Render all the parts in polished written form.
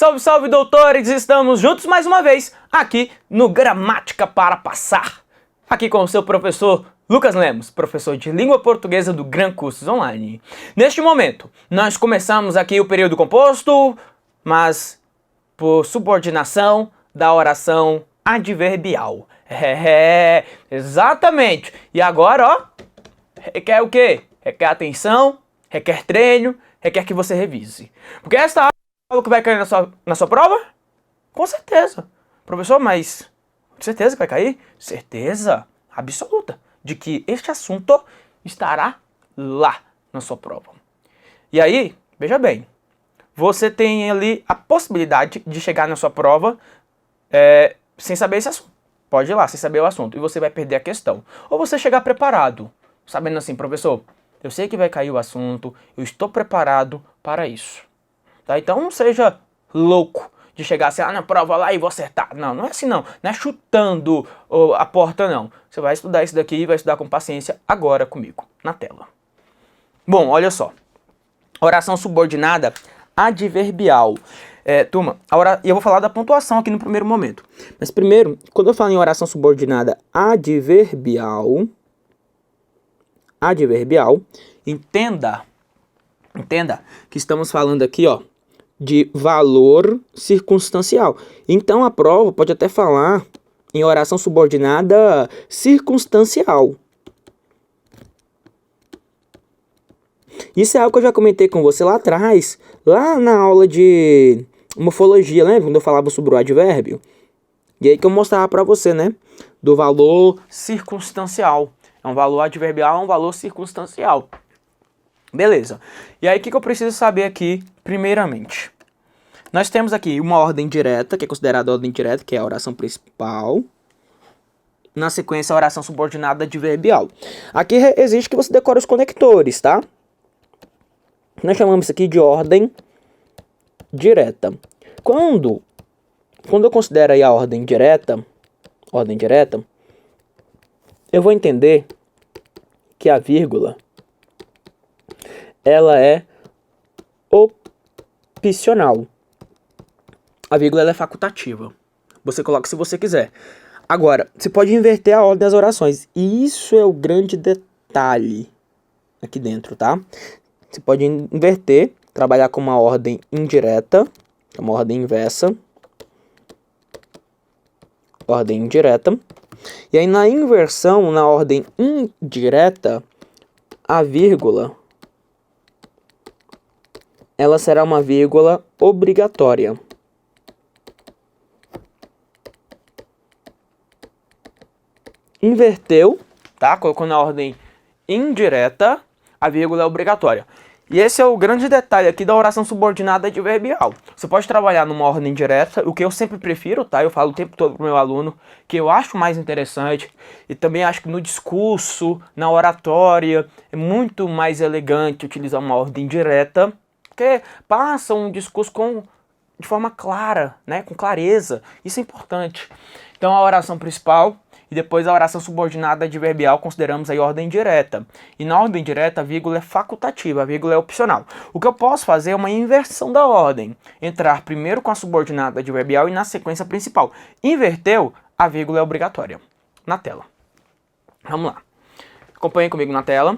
Salve, salve, doutores! Estamos juntos mais uma vez aqui no Gramática para Passar. Aqui com o seu professor Lucas Lemos, professor de língua portuguesa do Gran Cursos Online. Neste momento, nós começamos aqui o período composto, mas por subordinação da oração adverbial. Exatamente. E agora, ó, requer o quê? Requer atenção, requer treino, requer que você revise. Porque esta aula que vai cair na sua prova? Com certeza. Professor, mas certeza que vai cair? Certeza absoluta de que este assunto estará lá na sua prova. E aí, veja bem, você tem ali a possibilidade de chegar na sua prova sem saber esse assunto. Pode ir lá, sem saber o assunto, e você vai perder a questão. Ou você chegar preparado, sabendo assim, professor, eu sei que vai cair o assunto, eu estou preparado para isso. Tá? Então não seja louco de chegar assim, na prova lá e vou acertar. Não, não é assim não. Não é chutando a porta não. Você vai estudar isso daqui e vai estudar com paciência agora comigo, na tela. Bom, olha só. Oração subordinada adverbial. Turma, eu vou falar da pontuação aqui no primeiro momento. Mas primeiro, quando eu falo em oração subordinada adverbial, entenda que estamos falando aqui, ó, de valor circunstancial. Então a prova pode até falar em oração subordinada circunstancial. Isso é algo que eu já comentei com você lá atrás, lá na aula de morfologia, lembra? Quando eu falava sobre o advérbio. E aí que eu mostrava para você, né? Do valor circunstancial. É um valor adverbial, é um valor circunstancial. Beleza. E aí o que eu preciso saber aqui, primeiramente? Nós temos aqui uma ordem direta, que é considerada a ordem direta, que é a oração principal. Na sequência, a oração subordinada adverbial. Aqui exige que você decore os conectores, tá? Nós chamamos isso aqui de ordem direta. Quando eu considero aí a ordem direta, eu vou entender que a vírgula ela é opcional. A vírgula ela é facultativa. Você coloca se você quiser. Agora, você pode inverter a ordem das orações. E isso é o grande detalhe aqui dentro, tá? Você pode inverter, trabalhar com uma ordem indireta, uma ordem inversa. Ordem indireta. E aí na inversão, na ordem indireta, a vírgula ela será uma vírgula obrigatória. Inverteu, tá? Colocou na ordem indireta, a vírgula é obrigatória. E esse é o grande detalhe aqui da oração subordinada adverbial. Você pode trabalhar numa ordem direta, o que eu sempre prefiro, tá? Eu falo o tempo todo pro meu aluno, que eu acho mais interessante. E também acho que no discurso, na oratória, é muito mais elegante utilizar uma ordem direta, porque passa um discurso de forma clara, né? Com clareza. Isso é importante. Então a oração principal e depois a oração subordinada adverbial consideramos aí ordem direta. E na ordem direta a vírgula é facultativa, a vírgula é opcional. O que eu posso fazer é uma inversão da ordem. Entrar primeiro com a subordinada adverbial e na sequência principal. Inverteu, a vírgula é obrigatória. Na tela. Vamos lá. Acompanhe comigo na tela.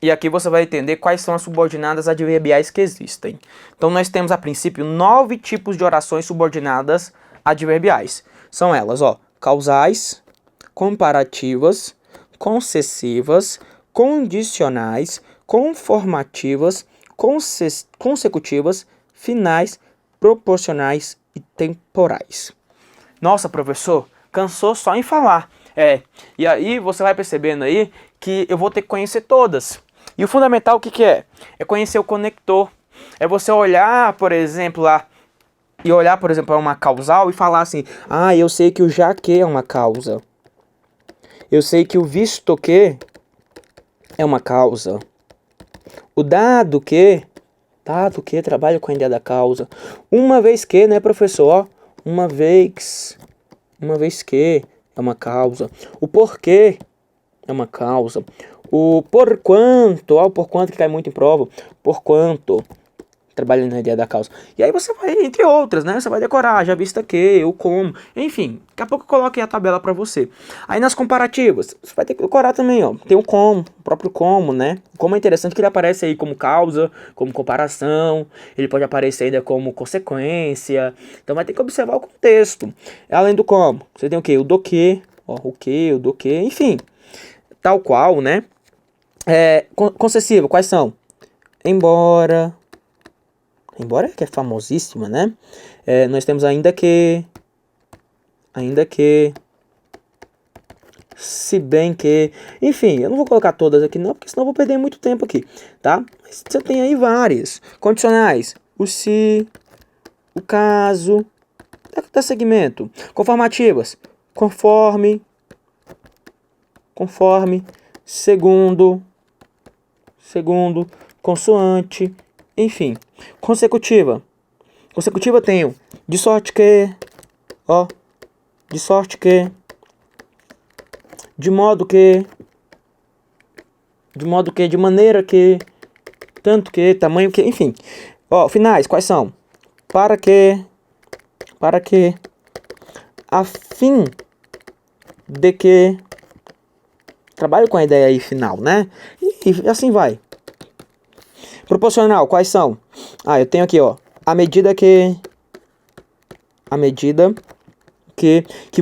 E aqui você vai entender quais são as subordinadas adverbiais que existem. Então nós temos a princípio 9 tipos de orações subordinadas adverbiais. São elas, ó, causais, comparativas, concessivas, condicionais, conformativas, consecutivas, finais, proporcionais e temporais. Nossa, professor, cansou só em falar. E aí você vai percebendo aí que eu vou ter que conhecer todas. E o fundamental o que é? É conhecer o conector. É você olhar, por exemplo, lá e olhar, por exemplo, para uma causal e falar assim: ah, eu sei que o já que é uma causa. Eu sei que o visto que é uma causa. O dado que trabalha com a ideia da causa. Uma vez que, né, professor? Uma vez que é uma causa. O porquê é uma causa. O porquanto, o porquanto que cai muito em prova. Porquanto trabalhando na ideia da causa. E aí você vai, entre outras, né? Você vai decorar, já vista que, o como, enfim. Daqui a pouco eu coloquei a tabela para você. Aí nas comparativas, você vai ter que decorar também, ó. Tem o como, o próprio como, né? Como é interessante que ele aparece aí como causa, como comparação, ele pode aparecer ainda como consequência. Então vai ter que observar o contexto. Além do como, você tem o que? O do que, ó, o do que, enfim. Tal qual, né? Concessiva, quais são? Embora que é famosíssima, né? Nós temos ainda que, se bem que, enfim, eu não vou colocar todas aqui não, porque senão eu vou perder muito tempo aqui, tá? Mas você tem aí várias. Condicionais, o se, o caso, dá segmento. Conformativas, conforme, segundo, consoante, enfim. Consecutiva tenho de sorte que, ó, de modo que, de maneira que, tanto que, tamanho que, enfim. Ó, finais, quais são? Para que, a fim de que, trabalho com a ideia aí final, né? E assim vai. Proporcional, quais são? Eu tenho aqui, ó, a medida que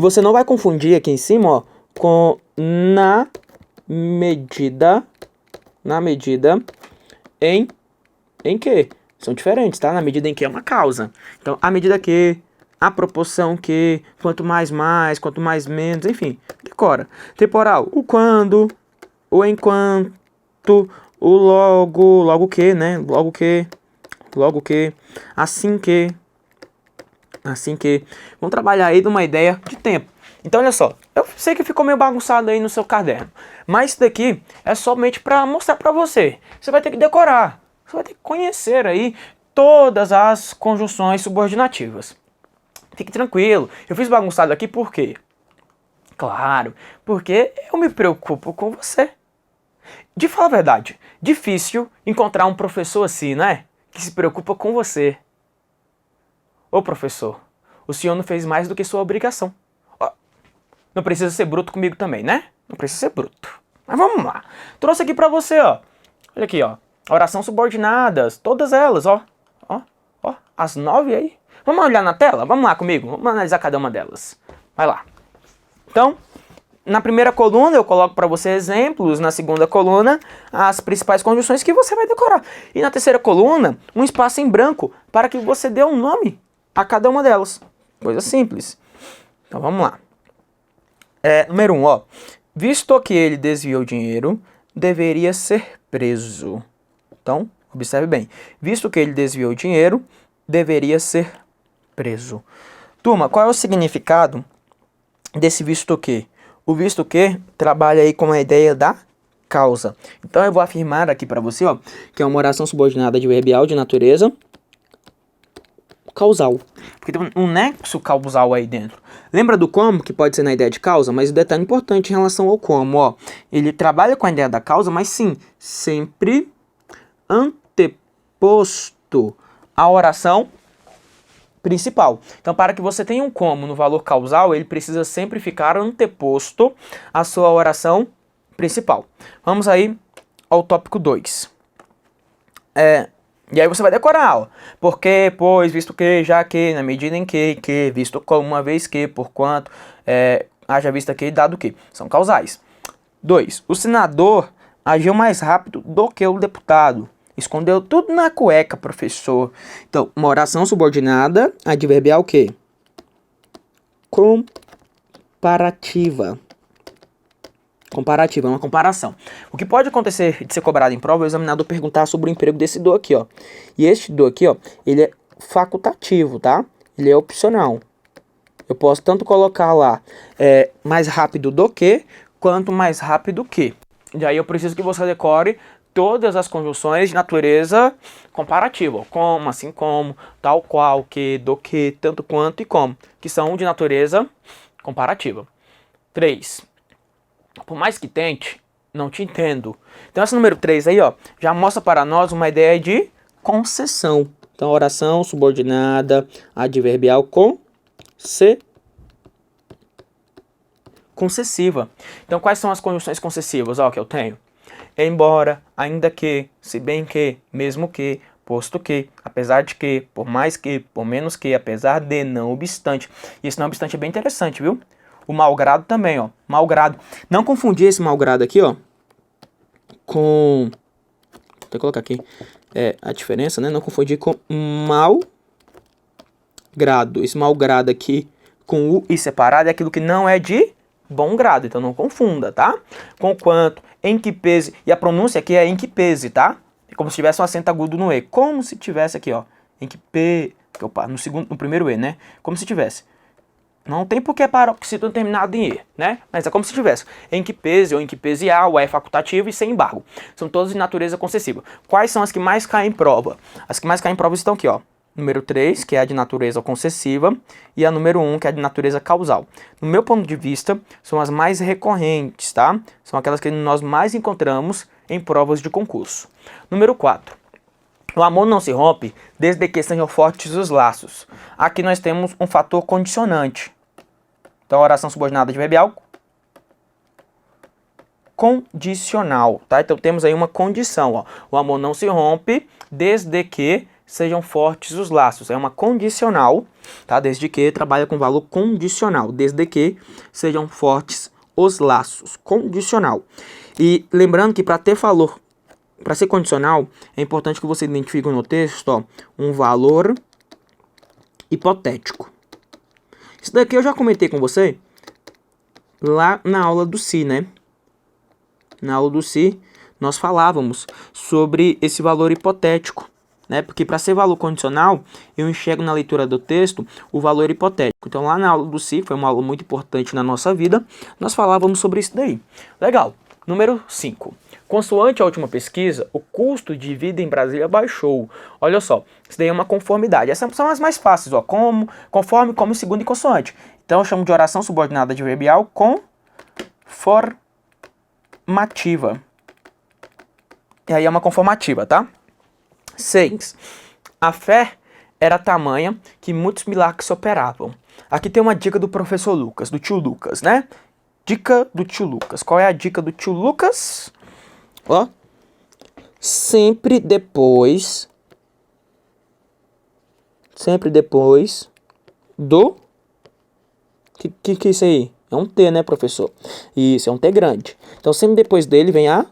você não vai confundir aqui em cima, ó, com na medida em que são diferentes, tá? Na medida em que é uma causa. Então, a medida que, a proporção que, quanto mais, quanto mais menos, enfim, decora. Temporal, o quando, o enquanto, o logo que, né? Logo que, assim que. Vamos trabalhar aí numa ideia de tempo. Então, olha só, eu sei que ficou meio bagunçado aí no seu caderno, mas isso daqui é somente para mostrar para você. Você vai ter que decorar, você vai ter que conhecer aí todas as conjunções subordinativas. Fique tranquilo, eu fiz bagunçado aqui por quê? Claro, porque eu me preocupo com você. De falar a verdade, difícil encontrar um professor assim, né? Que se preocupa com você. Ô professor, o senhor não fez mais do que sua obrigação. Não precisa ser bruto comigo também, né? Não precisa ser bruto. Mas vamos lá. Trouxe aqui pra você, ó. Olha aqui, ó. Oração subordinadas. Todas elas, ó. Ó. As 9 aí. Vamos olhar na tela? Vamos lá comigo. Vamos analisar cada uma delas. Vai lá. Então, na primeira coluna eu coloco pra você exemplos. Na segunda coluna, as principais conjunções que você vai decorar. E na terceira coluna, um espaço em branco para que você dê um nome a cada uma delas. Coisa simples. Então, vamos lá. Número 1, ó. Visto que ele desviou dinheiro, deveria ser preso. Então, observe bem. Visto que ele desviou dinheiro, deveria ser preso. Turma, qual é o significado desse visto que? O visto que trabalha aí com a ideia da causa. Então, eu vou afirmar aqui para você, ó, que é uma oração subordinada adverbial de natureza causal. Porque tem um nexo causal aí dentro. Lembra do como, que pode ser na ideia de causa? Mas o detalhe importante em relação ao como, ó. Ele trabalha com a ideia da causa, mas sim, sempre anteposto à oração principal. Então, para que você tenha um como no valor causal, ele precisa sempre ficar anteposto à sua oração principal. Vamos aí ao tópico 2. E aí você vai decorar, ó. Porque, pois, visto que, já que, na medida em que, visto como, uma vez que, por quanto, haja vista que, dado que. São causais. 2. O senador agiu mais rápido do que o deputado. Escondeu tudo na cueca, professor. Então, uma oração subordinada, adverbial o quê? Comparativa. Comparativa, é uma comparação. O que pode acontecer de ser cobrado em prova é o examinador perguntar sobre o emprego desse do aqui, ó. E este do aqui, ó, ele é facultativo, tá? Ele é opcional. Eu posso tanto colocar lá mais rápido do que, quanto mais rápido que. E aí eu preciso que você decore todas as conjunções de natureza comparativa. Como, assim como, tal qual, que, do que, tanto quanto e como. Que são de natureza comparativa. 3. Por mais que tente, não te entendo. Então essa número 3 aí, ó, já mostra para nós uma ideia de concessão. Então, oração subordinada adverbial concessiva. Então, quais são as conjunções concessivas, ó, que eu tenho? Embora, ainda que, se bem que, mesmo que, posto que, apesar de que, por mais que, por menos que, apesar de, não obstante. E esse não obstante é bem interessante, viu? O malgrado também, ó. Malgrado. Não confundir esse malgrado aqui, ó, com... Vou até colocar aqui a diferença, né? Não confundir com malgrado. Esse malgrado aqui com o i separado é aquilo que não é de bom grado. Então não confunda, tá? Conquanto, em que pese. E a pronúncia aqui é em que pese, tá? É como se tivesse um acento agudo no e. Como se tivesse aqui, ó. Em que pe... Opa, no primeiro e, né? Como se tivesse. Não tem por que paroxítona terminado em E, né? Mas é como se tivesse em que pese ou em que pese A, o E é facultativo e sem embargo. São todas de natureza concessiva. Quais são as que mais caem em prova? As que mais caem em prova estão aqui, ó. Número 3, que é a de natureza concessiva, e a número 1, que é a de natureza causal. No meu ponto de vista, são as mais recorrentes, tá? São aquelas que nós mais encontramos em provas de concurso. Número 4. O amor não se rompe desde que sejam fortes os laços. Aqui nós temos um fator condicionante. Então, oração subordinada adverbial condicional, tá? Então, temos aí uma condição, ó. O amor não se rompe desde que sejam fortes os laços. É uma condicional, tá? Desde que trabalha com valor condicional. Desde que sejam fortes os laços. Condicional. E lembrando que para ter valor, para ser condicional, é importante que você identifique no texto, ó, um valor hipotético. Isso daqui eu já comentei com você lá na aula do si, né? Na aula do si, nós falávamos sobre esse valor hipotético, né? Porque para ser valor condicional, eu enxergo na leitura do texto o valor hipotético. Então lá na aula do si, foi uma aula muito importante na nossa vida, nós falávamos sobre isso daí. Legal. Número 5. Consoante a última pesquisa, o custo de vida em Brasília baixou. Olha só, isso daí é uma conformidade. Essas são as mais fáceis, ó. Conforme, como, segundo e consoante. Então eu chamo de oração subordinada adverbial conformativa. E aí é uma conformativa, tá? 6. A fé era tamanha que muitos milagres se operavam. Aqui tem uma dica do professor Lucas, do tio Lucas, né? Dica do tio Lucas. Qual é a dica do tio Lucas? Ó, sempre depois do... Que é isso aí? É um T, né, professor? Isso, é um T grande. Então, sempre depois dele vem a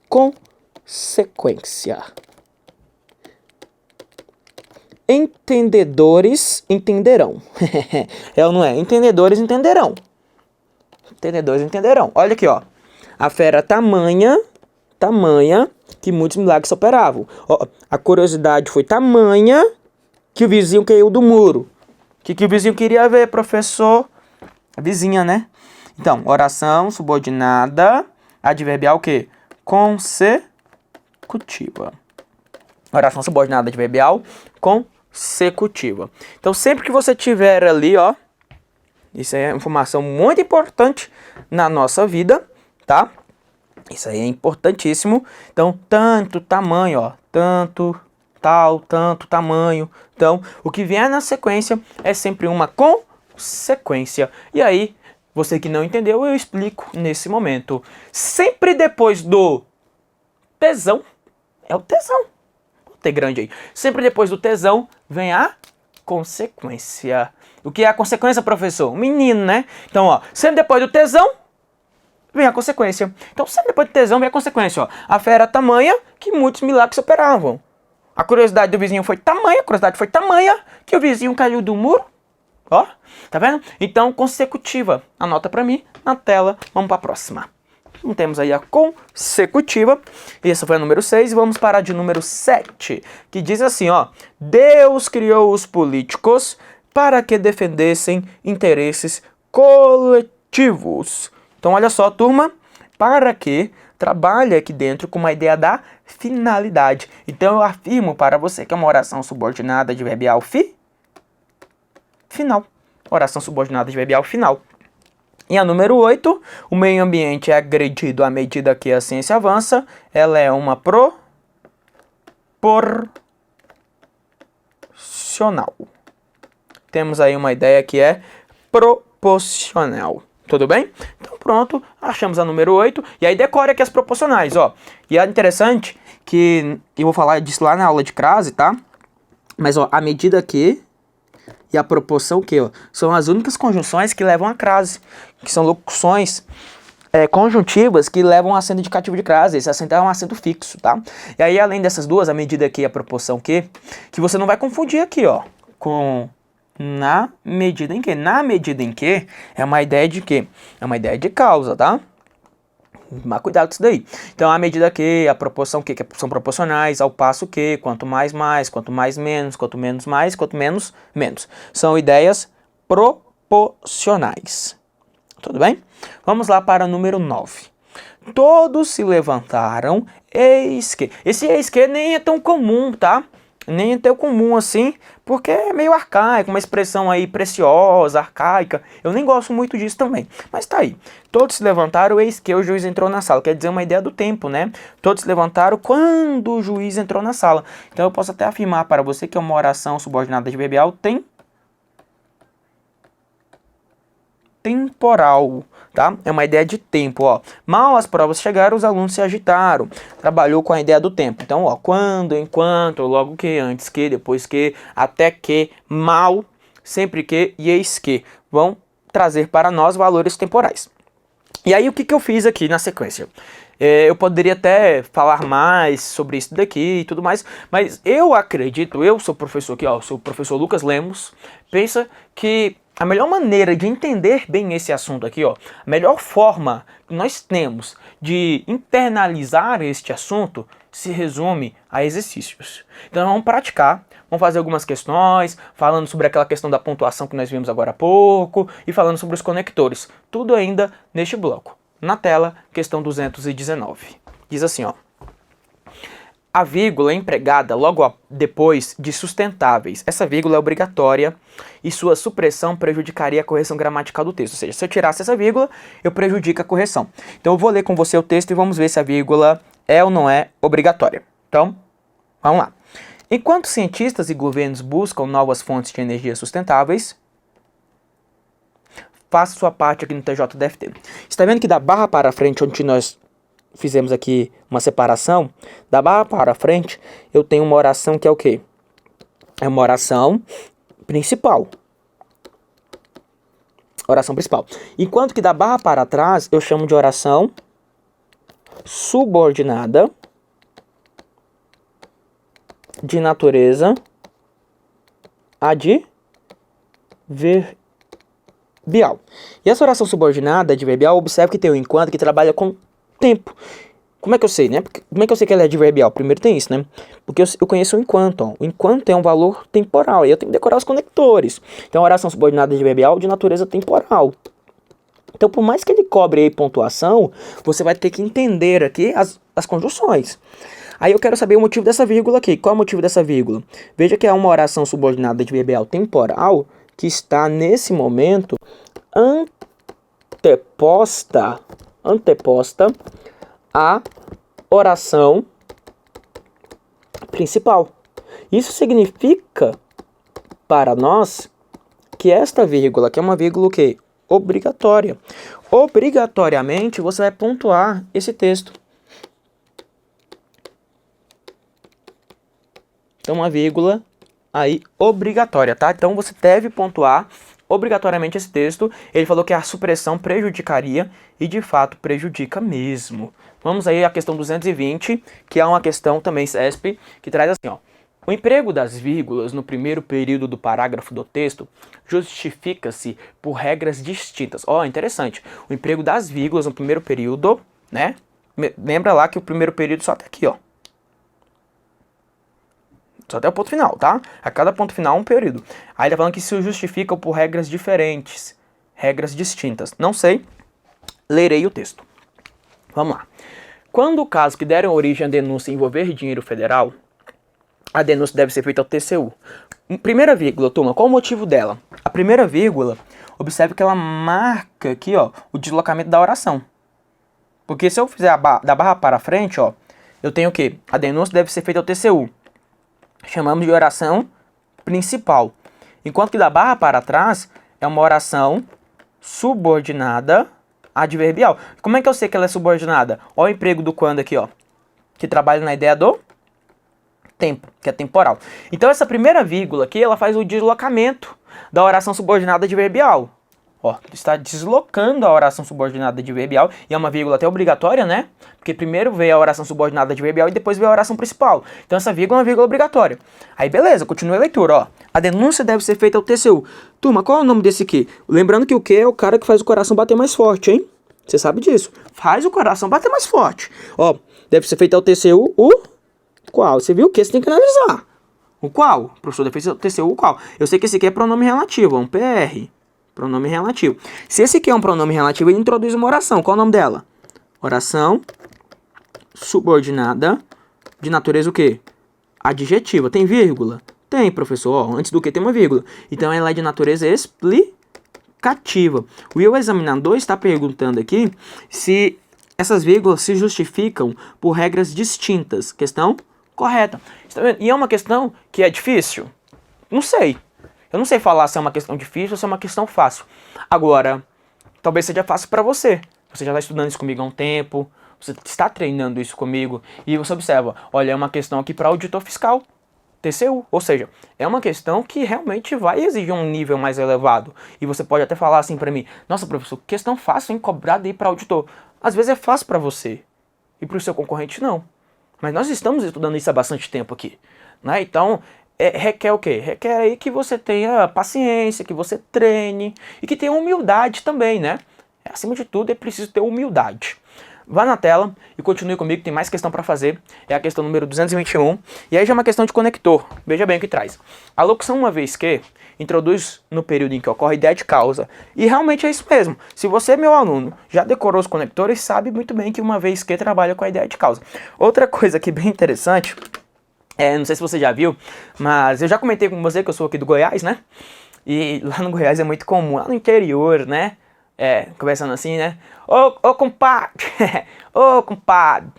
consequência. Entendedores entenderão. É ou não é? Entendedores entenderão. Entendedores entenderão. Olha aqui, ó. A fé era tamanha que muitos milagres se operavam. Ó, a curiosidade foi tamanha que o vizinho caiu do muro. O que o vizinho queria ver, professor? A vizinha, né? Então, oração subordinada adverbial o quê? Consecutiva. Oração subordinada adverbial consecutiva. Então, sempre que você tiver ali, ó, isso aí é informação muito importante na nossa vida, tá? Isso aí é importantíssimo. Então, tanto tamanho, ó, tanto, tal, tanto tamanho. Então, o que vier na sequência é sempre uma consequência. E aí, você que não entendeu, eu explico nesse momento. Sempre depois do tesão, é o tesão. Vou ter grande aí. Sempre depois do tesão vem a consequência. O que é a consequência, professor? O menino, né? Então, ó, sempre depois do tesão vem a consequência. Então, sempre depois do tesão vem a consequência, ó. A fé era tamanha que muitos milagres se operavam. A curiosidade do vizinho foi tamanha, que o vizinho caiu do muro. Ó, tá vendo? Então, consecutiva. Anota pra mim na tela. Vamos pra próxima. Então, temos aí a consecutiva. Essa foi a número 6. E vamos para a de número 7. Que diz assim, ó. Deus criou os políticos para que defendessem interesses coletivos. Então, olha só, turma. Para que trabalha aqui dentro com uma ideia da finalidade. Então, eu afirmo para você que é uma oração subordinada adverbial final. Oração subordinada adverbial final. E a número 8, o meio ambiente é agredido à medida que a ciência avança. Ela é uma proporcional. Temos aí uma ideia que é proporcional. Tudo bem? Então pronto, achamos a número 8. E aí decore aqui as proporcionais, ó. E é interessante que eu vou falar disso lá na aula de crase, tá? Mas ó, a medida Q e a proporção Q, ó, são as únicas conjunções que levam a crase, que são locuções conjuntivas que levam a acento indicativo de crase. Esse acento é um acento fixo, tá? E aí, além dessas duas, a medida Q e a proporção Q, que você não vai confundir aqui, ó, com na medida em que. Na medida em que é uma ideia de quê? É uma ideia de causa, tá? Mas cuidado com isso daí. Então, a medida Q, a proporção Q, que são proporcionais, ao passo que, quanto mais, quanto mais, menos, quanto menos, mais, quanto menos, menos. São ideias proporcionais. Tudo bem? Vamos lá para o número 9. Todos se levantaram, eis que. Esse eis que nem é tão comum, tá? Nem é tão comum assim, porque é meio arcaico, uma expressão aí preciosa, arcaica. Eu nem gosto muito disso também, mas tá aí. Todos se levantaram, eis que o juiz entrou na sala. Quer dizer uma ideia do tempo, né? Todos se levantaram quando o juiz entrou na sala. Então eu posso até afirmar para você que é uma oração subordinada adverbial temporal, tá? É uma ideia de tempo, ó. Mal as provas chegaram, os alunos se agitaram. Trabalhou com a ideia do tempo. Então, ó, quando, enquanto, logo que, antes que, depois que, até que, mal, sempre que e eis que vão trazer para nós valores temporais. E aí, o que eu fiz aqui na sequência? Eu poderia até falar mais sobre isso daqui e tudo mais, mas eu acredito, eu sou professor aqui, ó, sou o professor Lucas Lemos, pensa que a melhor maneira de entender bem esse assunto aqui, ó, a melhor forma que nós temos de internalizar este assunto se resume a exercícios. Então vamos praticar, vamos fazer algumas questões, falando sobre aquela questão da pontuação que nós vimos agora há pouco e falando sobre os conectores. Tudo ainda neste bloco. Na tela, questão 219. Diz assim, ó. A vírgula é empregada logo depois de sustentáveis. Essa vírgula é obrigatória e sua supressão prejudicaria a correção gramatical do texto. Ou seja, se eu tirasse essa vírgula, eu prejudico a correção. Então eu vou ler com você o texto e vamos ver se a vírgula é ou não é obrigatória. Então, vamos lá. Enquanto cientistas e governos buscam novas fontes de energia sustentáveis, faça sua parte aqui no TJDFT. Está vendo que da barra para frente, onde nós fizemos aqui uma separação, da barra para frente, eu tenho uma oração que é o quê? É uma oração principal. Oração principal. Enquanto que da barra para trás, eu chamo de oração subordinada de natureza adverbial. E essa oração subordinada adverbial, observe que tem o enquanto que trabalha com tempo. Como é que eu sei, né? Como é que eu sei que ela é adverbial? Primeiro tem isso, né? Porque eu conheço o enquanto, ó. O enquanto é um valor temporal, e eu tenho que decorar os conectores. Então, a oração subordinada adverbial de natureza temporal. Então, por mais que ele cobre aí pontuação, você vai ter que entender aqui as conjunções. Aí eu quero saber o motivo dessa vírgula aqui. Qual é o motivo dessa vírgula? Veja que é uma oração subordinada adverbial temporal que está, nesse momento, anteposta à oração principal. Isso significa para nós que esta vírgula, que é uma vírgula o quê? Obrigatória. Obrigatoriamente você vai pontuar esse texto. Então uma vírgula aí obrigatória, tá? Então você deve pontuar obrigatoriamente esse texto. Ele falou que a supressão prejudicaria e de fato prejudica mesmo. Vamos aí à questão 220, que é uma questão também CESP, que traz assim, ó. O emprego das vírgulas no primeiro período do parágrafo do texto justifica-se por regras distintas. Ó, interessante. O emprego das vírgulas no primeiro período, né? Lembra lá que o primeiro período só até aqui, ó. Só até o ponto final, tá? A cada ponto final um período. Aí ele tá falando que se justifica por regras diferentes, regras distintas. Não sei, lerei o texto. Vamos lá. Quando o caso que deram origem à denúncia envolver dinheiro federal, a denúncia deve ser feita ao TCU. Primeira vírgula, turma, qual o motivo dela? A primeira vírgula, observe que ela marca aqui, ó, o deslocamento da oração. Porque se eu fizer da barra para frente, ó, eu tenho o quê? A denúncia deve ser feita ao TCU. Chamamos de oração principal. Enquanto que da barra para trás é uma oração subordinada adverbial. Como é que eu sei que ela é subordinada? Olha o emprego do quando aqui, ó, que trabalha na ideia do tempo, que é temporal. Então essa primeira vírgula aqui, ela faz o deslocamento da oração subordinada adverbial. Ó, está deslocando a oração subordinada adverbial, e é uma vírgula até obrigatória, né? Porque primeiro veio a oração subordinada adverbial e depois veio a oração principal. Então essa vírgula é uma vírgula obrigatória. Aí beleza, continua a leitura, ó. A denúncia deve ser feita ao TCU. Turma, qual é o nome desse aqui? Lembrando que o Q é o cara que faz o coração bater mais forte, hein? Você sabe disso. Faz o coração bater mais forte. Ó, deve ser feita ao TCU o qual? Você viu o que? Você tem que analisar. O qual? Professor, deve ser ao TCU o qual? Eu sei que esse aqui é pronome relativo, é um PR. Pronome relativo. Se esse aqui é um pronome relativo, ele introduz uma oração. Qual é o nome dela? Oração subordinada de natureza o quê? Adjetiva. Tem vírgula? Tem, professor. Ó, antes do que tem uma vírgula. Então ela é de natureza explicativa. O examinador está perguntando aqui se essas vírgulas se justificam por regras distintas. Questão correta. Está vendo? E é uma questão que é difícil? Não sei. Eu não sei falar se é uma questão difícil ou se é uma questão fácil. Agora, talvez seja fácil para você. Você já está estudando isso comigo há um tempo, você está treinando isso comigo, e você observa, olha, é uma questão aqui para auditor fiscal, TCU. Ou seja, é uma questão que realmente vai exigir um nível mais elevado. E você pode até falar assim para mim, nossa, professor, questão fácil, hein, cobrada aí para auditor. Às vezes é fácil para você, e para o seu concorrente não. Mas nós estamos estudando isso há bastante tempo aqui, né? Então, requer o quê? Requer aí que você tenha paciência, que você treine e que tenha humildade também, né? Acima de tudo, é preciso ter humildade. Vá na tela e continue comigo, tem mais questão para fazer. É a questão número 221. E aí já é uma questão de conector. Veja bem o que traz. A locução uma vez que introduz no período em que ocorre a ideia de causa. E realmente é isso mesmo. Se você, meu aluno, já decorou os conectores, sabe muito bem que uma vez que trabalha com a ideia de causa. Outra coisa aqui bem interessante, não sei se você já viu, mas eu já comentei com você que eu sou aqui do Goiás, né? E lá no Goiás é muito comum, lá no interior, né? Conversando assim, né? Ô compadre, ô compadre,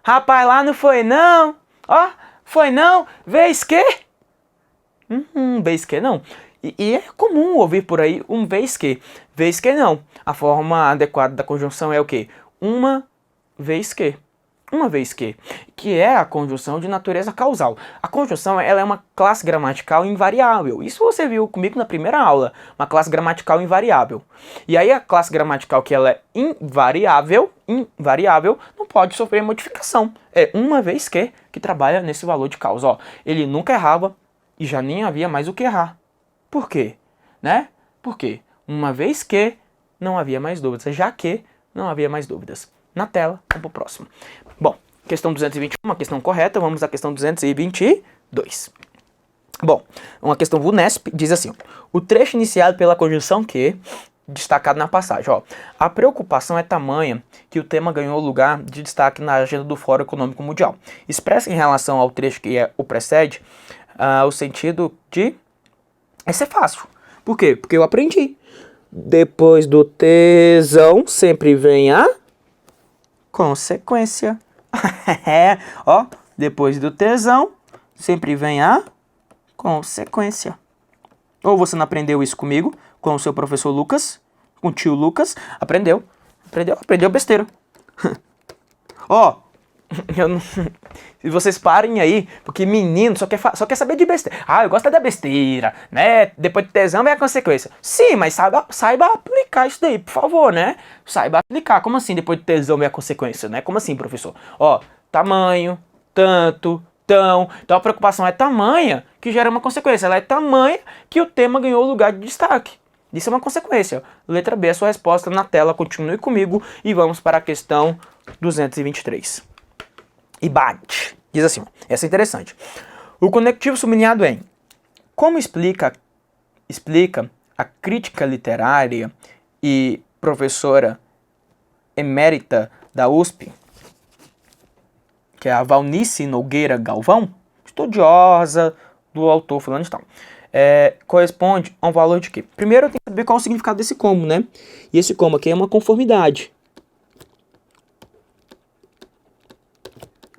rapaz, lá não foi não, ó, foi não, vez que? Vez que não. E é comum ouvir por aí vez que não. A forma adequada da conjunção é o quê? Uma vez que. Uma vez que é a conjunção de natureza causal. A conjunção, ela é uma classe gramatical invariável. Isso você viu comigo na primeira aula, uma classe gramatical invariável. E aí a classe gramatical que ela é invariável, não pode sofrer modificação. É uma vez que trabalha nesse valor de causa. Ó, ele nunca errava e já nem havia mais o que errar. Por quê? Né? Por quê? Uma vez que não havia mais dúvidas, já que não havia mais dúvidas. Na tela, vamos para o próximo. Bom, questão 221, uma questão correta, vamos à questão 222. Bom, uma questão VUNESP diz assim, ó, o trecho iniciado pela conjunção que, destacado na passagem, ó, a preocupação é tamanha que o tema ganhou lugar de destaque na agenda do Fórum Econômico Mundial. Expressa em relação ao trecho que o precede, o sentido de... Esse é fácil. Por quê? Porque eu aprendi. Depois do tesão sempre vem a consequência. Ó, depois do tesão sempre vem a consequência. Ou você não aprendeu isso comigo, com o seu professor Lucas, com o tio Lucas? Aprendeu besteira. Ó, e vocês parem aí, porque menino só quer saber de besteira. Eu gosto da besteira, né? Depois do tesão vem a consequência. Sim, mas saiba aplicar isso daí, por favor, né? Saiba aplicar. Como assim depois do tesão vem a consequência, né? Como assim, professor? Ó, tamanho, tanto, tão. Então a preocupação é tamanha que gera uma consequência. Ela é tamanha que o tema ganhou lugar de destaque. Isso é uma consequência. Letra B, a sua resposta na tela. Continue comigo e vamos para a questão 223. E bate. Diz assim, essa é interessante. O conectivo sublinhado em como explica a crítica literária e professora emérita da USP, que é a Valnice Nogueira Galvão, estudiosa do autor fulano de tal, corresponde a um valor de quê? Primeiro eu tenho que saber qual é o significado desse como, né? E esse como aqui é uma conformidade.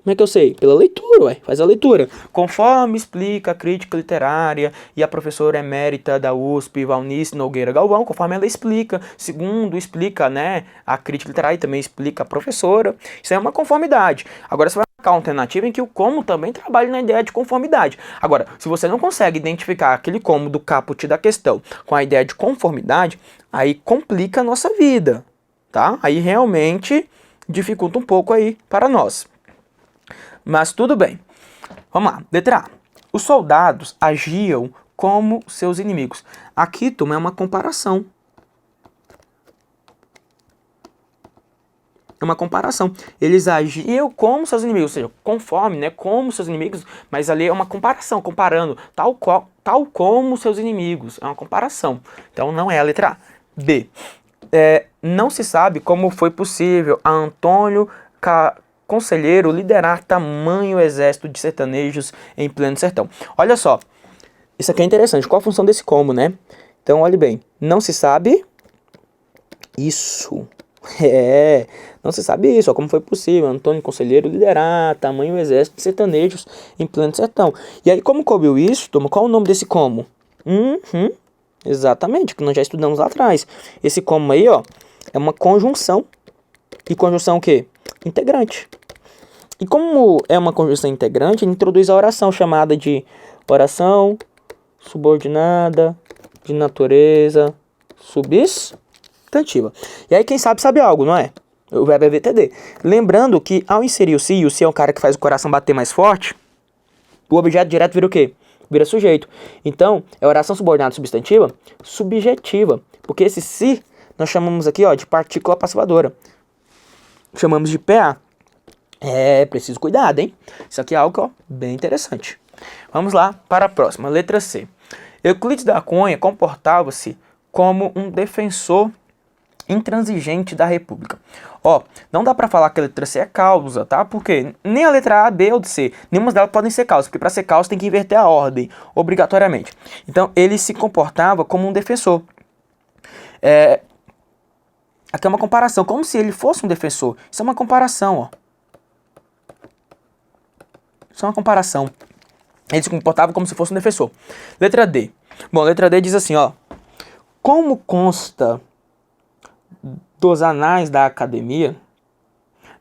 Como é que eu sei? Pela leitura, ué. Faz a leitura. Conforme explica a crítica literária e a professora emérita da USP, Valnice Nogueira Galvão, conforme ela explica, segundo explica, né, a crítica literária e também explica a professora, isso é uma conformidade. Agora você vai marcar uma alternativa em que o como também trabalha na ideia de conformidade. Agora, se você não consegue identificar aquele como do caput da questão com a ideia de conformidade, aí complica a nossa vida, tá? Aí realmente dificulta um pouco aí para nós. Mas tudo bem. Vamos lá. Letra A. Os soldados agiam como seus inimigos. Aqui, turma, é uma comparação. É uma comparação. Eles agiam como seus inimigos, ou seja, conforme, né, como seus inimigos, mas ali é uma comparação, comparando, tal como seus inimigos. É uma comparação. Então não é a letra A. B. Não se sabe como foi possível a Antônio Conselheiro liderar tamanho exército de sertanejos em pleno sertão. Olha só, isso aqui é interessante. Qual a função desse como, né? Então, olhe bem. Não se sabe isso. Não se sabe isso. Ó, como foi possível Antônio Conselheiro liderar tamanho exército de sertanejos em pleno sertão. E aí, como cobriu isso, toma, qual o nome desse como? Exatamente, que nós já estudamos lá atrás. Esse como aí, ó, é uma conjunção. E conjunção o quê? Integrante. E como é uma conjunção integrante, ele introduz a oração chamada de oração subordinada de natureza substantiva. E aí quem sabe algo, não é? O verbo é VTD. Lembrando que ao inserir o se, e o se é um cara que faz o coração bater mais forte, o objeto direto vira o quê? Vira sujeito. Então, é oração subordinada substantiva subjetiva. Porque esse se nós chamamos aqui, ó, de partícula passivadora. Chamamos de PA. Preciso cuidado, hein? Isso aqui é algo, ó, bem interessante. Vamos lá para a próxima, letra C. Euclides da Cunha comportava-se como um defensor intransigente da República. Ó, não dá para falar que a letra C é causa, tá? Porque nem a letra A, B ou C, nenhuma delas podem ser causa, porque para ser causa tem que inverter a ordem, obrigatoriamente. Então, ele se comportava como um defensor. Aqui é uma comparação, como se ele fosse um defensor. Isso é uma comparação, ó. Isso é uma comparação. Ele se comportava como se fosse um defensor. Letra D. Bom, letra D diz assim, ó. Como consta dos anais da academia,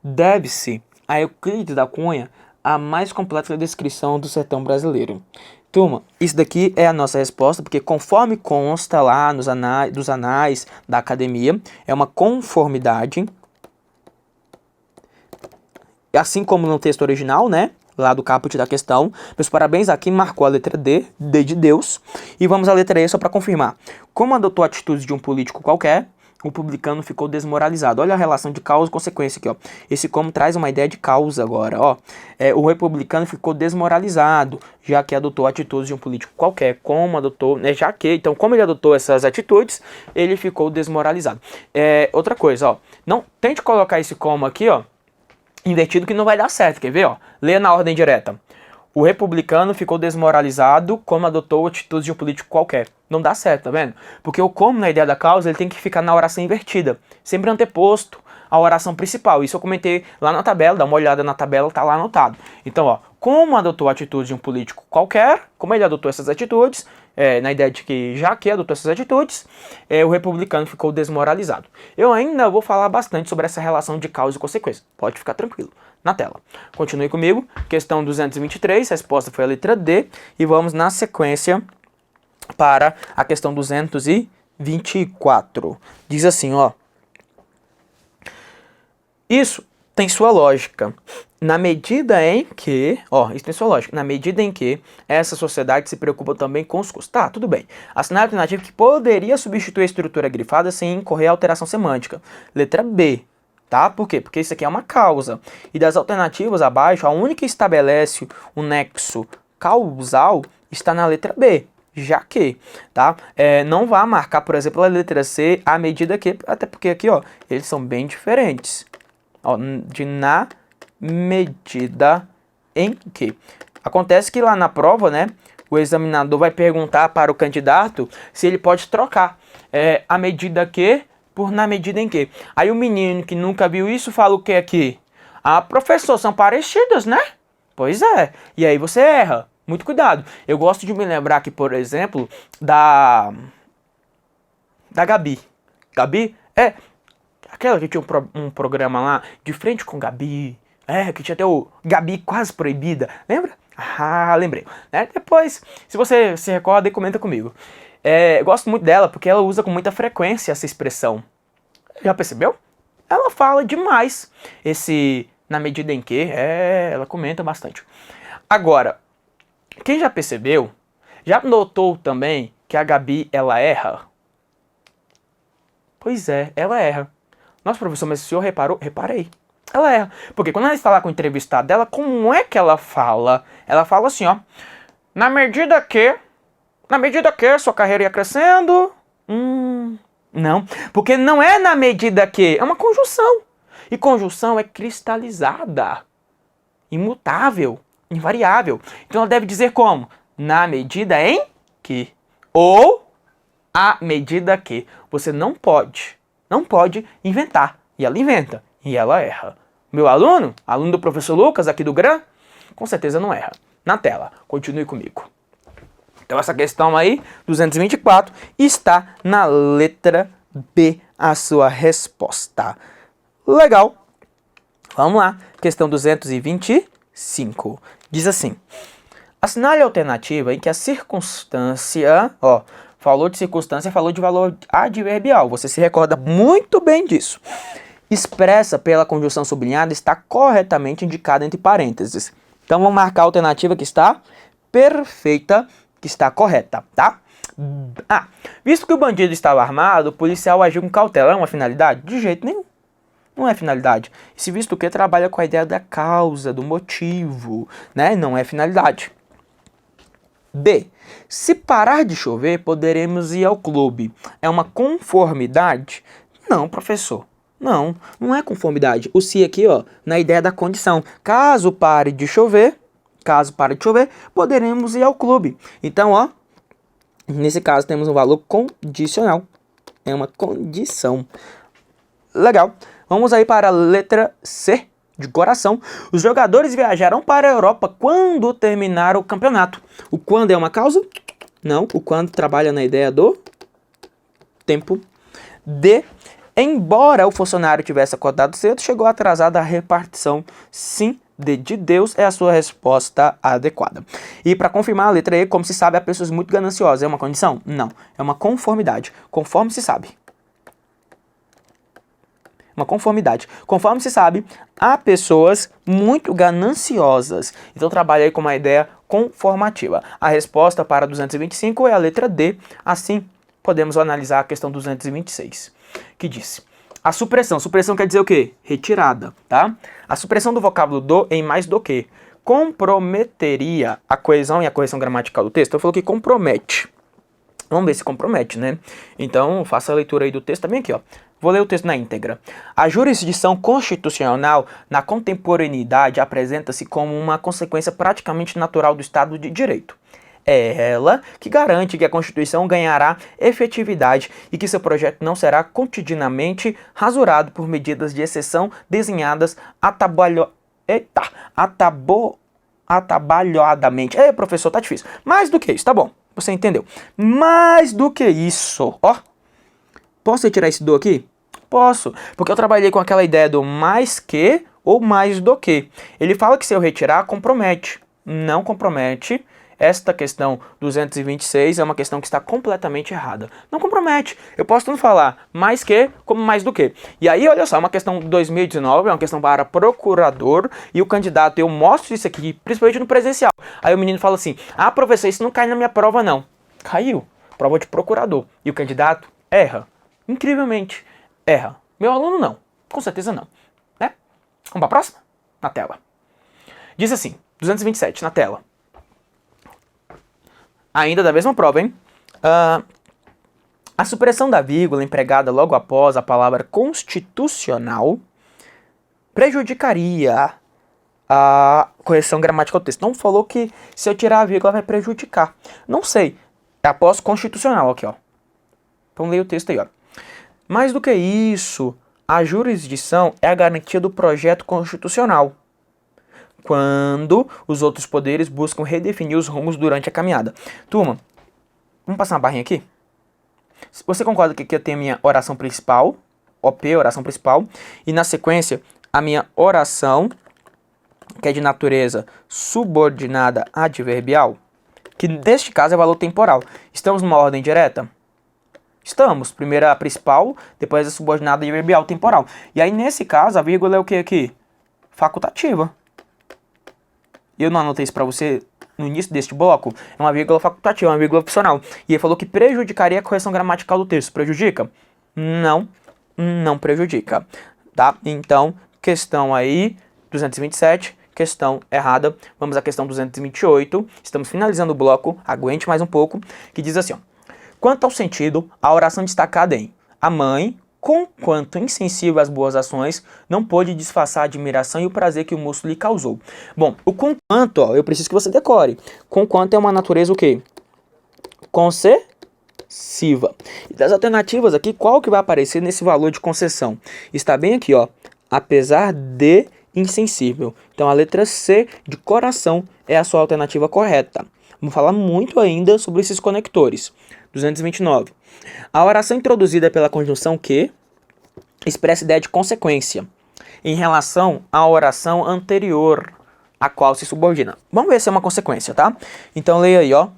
deve-se a Euclides da Cunha a mais completa descrição do sertão brasileiro. Turma, isso daqui é a nossa resposta, porque conforme consta lá nos dos anais da academia, é uma conformidade, assim como no texto original, né? Lá do caput da questão. Meus parabéns, aqui marcou a letra D, D de Deus. E vamos à letra E só para confirmar. Como adotou atitudes de um político qualquer, o publicano ficou desmoralizado. Olha a relação de causa e consequência aqui, ó. Esse como traz uma ideia de causa agora, ó. O republicano ficou desmoralizado, já que adotou atitudes de um político qualquer. Como adotou, né? Então, como ele adotou essas atitudes, ele ficou desmoralizado. Outra coisa, ó. Não tente colocar esse como aqui, ó, invertido, que não vai dar certo. Quer ver, ó? Leia na ordem direta. O republicano ficou desmoralizado como adotou atitudes de um político qualquer. Não dá certo, tá vendo? Porque o como na ideia da causa, ele tem que ficar na oração invertida. Sempre anteposto à oração principal. Isso eu comentei lá na tabela, dá uma olhada na tabela, tá lá anotado. Então, ó, como adotou atitudes de um político qualquer, como ele adotou essas atitudes, na ideia de que já que adotou essas atitudes, o republicano ficou desmoralizado. Eu ainda vou falar bastante sobre essa relação de causa e consequência. Pode ficar tranquilo. Na tela. Continue comigo. Questão 223, a resposta foi a letra D. E vamos na sequência para a questão 224. Diz assim, ó. Isso tem sua lógica. Na medida em que, isso tem sua lógica. Na medida em que essa sociedade se preocupa também com os custos. Tá, tudo bem. Assinar a alternativa que poderia substituir a estrutura grifada sem incorrer a alteração semântica. Letra B. Tá? Por quê? Porque isso aqui é uma causa. E das alternativas abaixo, a única que estabelece o nexo causal está na letra B. Já que, tá? Não vá marcar, por exemplo, a letra C à medida que, até porque aqui, ó, eles são bem diferentes. Ó, de na medida em que. Acontece que lá na prova, né, o examinador vai perguntar para o candidato se ele pode trocar a medida que por na medida em que. Aí o menino que nunca viu isso fala o que aqui? Ah, professor, são parecidas, né? Pois é. E aí você erra. Muito cuidado. Eu gosto de me lembrar aqui, por exemplo, da Gabi. Gabi é aquela que tinha um programa lá, De Frente com Gabi. É, que tinha até o Gabi Quase Proibida. Lembra? Ah, lembrei. Né? Depois, se você se recorda, comenta comigo. Eu gosto muito dela porque ela usa com muita frequência essa expressão. Já percebeu? Ela fala demais esse na medida em que, ela comenta bastante. Agora, quem já percebeu, já notou também que a Gabi, ela erra? Pois é, ela erra. Nossa, professor, mas o senhor reparou? Reparei. Ela erra. Porque quando ela está lá com o entrevistado dela, como é que ela fala? Ela fala assim, ó. Na medida que sua carreira ia crescendo... Não, porque não é na medida que, é uma conjunção. E conjunção é cristalizada, imutável, invariável. Então ela deve dizer como? Na medida em que. Ou à medida que. Você não pode inventar. E ela inventa, e ela erra. Meu aluno do professor Lucas aqui do GRAM, com certeza não erra. Na tela, continue comigo. Então essa questão aí, 224, está na letra B, a sua resposta. Legal. Vamos lá. Questão 225. Diz assim. Assinale a alternativa em que a circunstância... falou de circunstância, falou de valor adverbial. Você se recorda muito bem disso. Expressa pela conjunção sublinhada está corretamente indicada entre parênteses. Então vamos marcar a alternativa que está perfeita, que está correta, tá? Visto que o bandido estava armado, o policial agiu com cautela. É uma finalidade? De jeito nenhum. Não é finalidade. Esse visto que trabalha com a ideia da causa, do motivo, né? Não é finalidade. B. Se parar de chover, poderemos ir ao clube. É uma conformidade? Não, professor. Não é conformidade. O se aqui, ó, na ideia da condição. Caso pare de chover, poderemos ir ao clube. Então, ó, nesse caso temos um valor condicional. É uma condição. Legal. Vamos aí para a letra C, de coração. Os jogadores viajarão para a Europa quando terminar o campeonato. O quando é uma causa? Não. O quando trabalha na ideia do tempo. D. Embora o funcionário tivesse acordado cedo, chegou atrasado à repartição. Sim. D de Deus é a sua resposta adequada. E para confirmar a letra E, como se sabe, há pessoas muito gananciosas. É uma condição? Não. É uma conformidade. Conforme se sabe. Uma conformidade. Conforme se sabe, há pessoas muito gananciosas. Então trabalha aí com uma ideia conformativa. A resposta para 225 é a letra D. Assim, podemos analisar a questão 226, que diz... A supressão. Supressão quer dizer o quê? Retirada, tá? A supressão do vocábulo do em mais do que comprometeria a coesão e a correção gramatical do texto. Eu falo que compromete. Vamos ver se compromete, né? Então, faça a leitura aí do texto também aqui, ó. Vou ler o texto na íntegra. A jurisdição constitucional na contemporaneidade apresenta-se como uma consequência praticamente natural do Estado de Direito. É ela que garante que a Constituição ganhará efetividade e que seu projeto não será cotidianamente rasurado por medidas de exceção desenhadas atabalhoadamente. Professor, tá difícil. Mais do que isso, tá bom. Você entendeu. Mais do que isso, ó. Posso retirar esse do aqui? Posso, porque eu trabalhei com aquela ideia do mais que ou mais do que. Ele fala que se eu retirar, compromete. Não compromete. Esta questão 226 é uma questão que está completamente errada. Não compromete. Eu posso tanto falar mais que como mais do que. E aí, olha só, é uma questão de 2019, é uma questão para procurador, e o candidato, eu mostro isso aqui, principalmente no presencial. Aí o menino fala assim, professor, isso não cai na minha prova não. Caiu. Prova de procurador. E o candidato erra. Incrivelmente. Erra. Meu aluno não. Com certeza não. Né? Vamos para a próxima? Na tela. Diz assim, 227, na tela. Ainda da mesma prova, hein? A supressão da vírgula empregada logo após a palavra constitucional prejudicaria a correção gramatical do texto. Não falou que se eu tirar a vírgula vai prejudicar. Não sei. É após constitucional aqui, ó. Então leia o texto aí, ó. Mais do que isso, A jurisdição é a garantia do projeto constitucional, quando os outros poderes buscam redefinir os rumos durante a caminhada. Turma, vamos passar uma barrinha aqui? Você concorda que aqui eu tenho a minha oração principal, OP, oração principal, e na sequência a minha oração, que é de natureza subordinada adverbial, que neste caso é valor temporal. Estamos numa ordem direta? Estamos. Primeiro a principal, depois a subordinada adverbial temporal. E aí nesse caso a vírgula é o que aqui? Facultativa. Eu não anotei isso para você no início deste bloco. É uma vírgula facultativa, uma vírgula opcional. E ele falou que prejudicaria a correção gramatical do texto. Prejudica? Não, não prejudica. Tá? Então, questão aí, 227, questão errada. Vamos à questão 228. Estamos finalizando o bloco, aguente mais um pouco, que diz assim, ó. Quanto ao sentido, a oração destacada em a mãe, conquanto insensível às boas ações, não pôde disfarçar a admiração e o prazer que o moço lhe causou. Bom, o conquanto, ó, eu preciso que você decore. Conquanto é uma natureza o quê? Concessiva. E das alternativas aqui, qual que vai aparecer nesse valor de concessão? Está bem aqui, ó. Apesar de insensível. Então a letra C de coração é a sua alternativa correta. Vamos falar muito ainda sobre esses conectores. 229. A oração introduzida pela conjunção que expressa ideia de consequência em relação à oração anterior a qual se subordina. Vamos ver se é uma consequência, tá? Então leia aí, ó.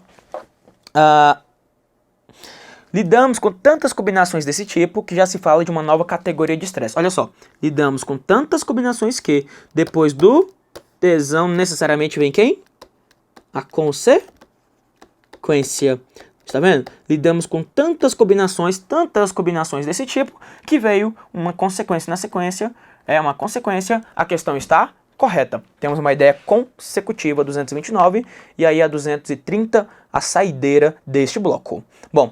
Lidamos com tantas combinações desse tipo que já se fala de uma nova categoria de estresse. Olha só, lidamos com tantas combinações que depois do tesão necessariamente vem quem? A consequência. Está vendo? Lidamos com tantas combinações desse tipo, que veio uma consequência na sequência. É uma consequência, a questão está correta. Temos uma ideia consecutiva, 229, e aí a 230, a saideira deste bloco. Bom,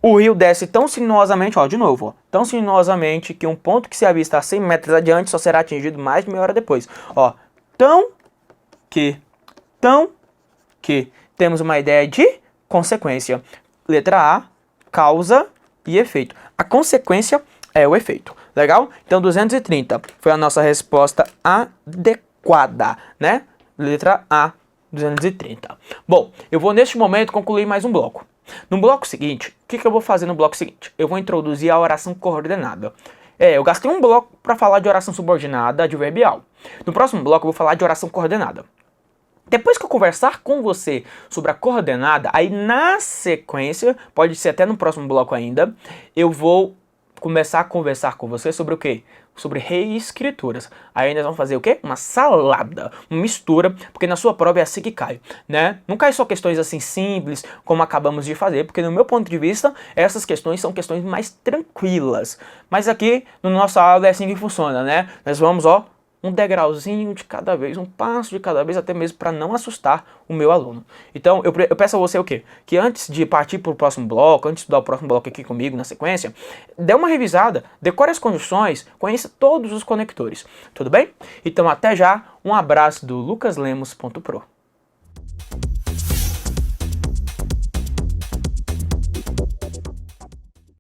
o rio desce tão sinuosamente, ó, de novo, ó, tão sinuosamente que um ponto que se avista a 100 metros adiante só será atingido mais de meia hora depois. Ó, tão que, temos uma ideia de consequência. Letra A, causa e efeito. A consequência é o efeito. Legal? Então 230 foi a nossa resposta adequada, né? Letra A, 230. Bom, eu vou neste momento concluir mais um bloco. No bloco seguinte, o que eu vou fazer no bloco seguinte? Eu vou introduzir a oração coordenada. Eu gastei um bloco para falar de oração subordinada adverbial. No próximo bloco eu vou falar de oração coordenada. Depois que eu conversar com você sobre a coordenada, aí na sequência, pode ser até no próximo bloco ainda, eu vou começar a conversar com você sobre o quê? Sobre reescrituras. Aí nós vamos fazer o quê? Uma salada, uma mistura, porque na sua prova é assim que cai, né? Não cai só questões assim simples, como acabamos de fazer, porque no meu ponto de vista, essas questões são questões mais tranquilas. Mas aqui, no nosso aula é assim que funciona, né? Nós vamos, ó, um degrauzinho de cada vez, um passo de cada vez, até mesmo para não assustar o meu aluno. Então, eu peço a você o quê? Que antes de partir para o próximo bloco, antes de estudar o próximo bloco aqui comigo na sequência, dê uma revisada, decore as conjunções, conheça todos os conectores. Tudo bem? Então, até já. Um abraço do lucaslemos.pro.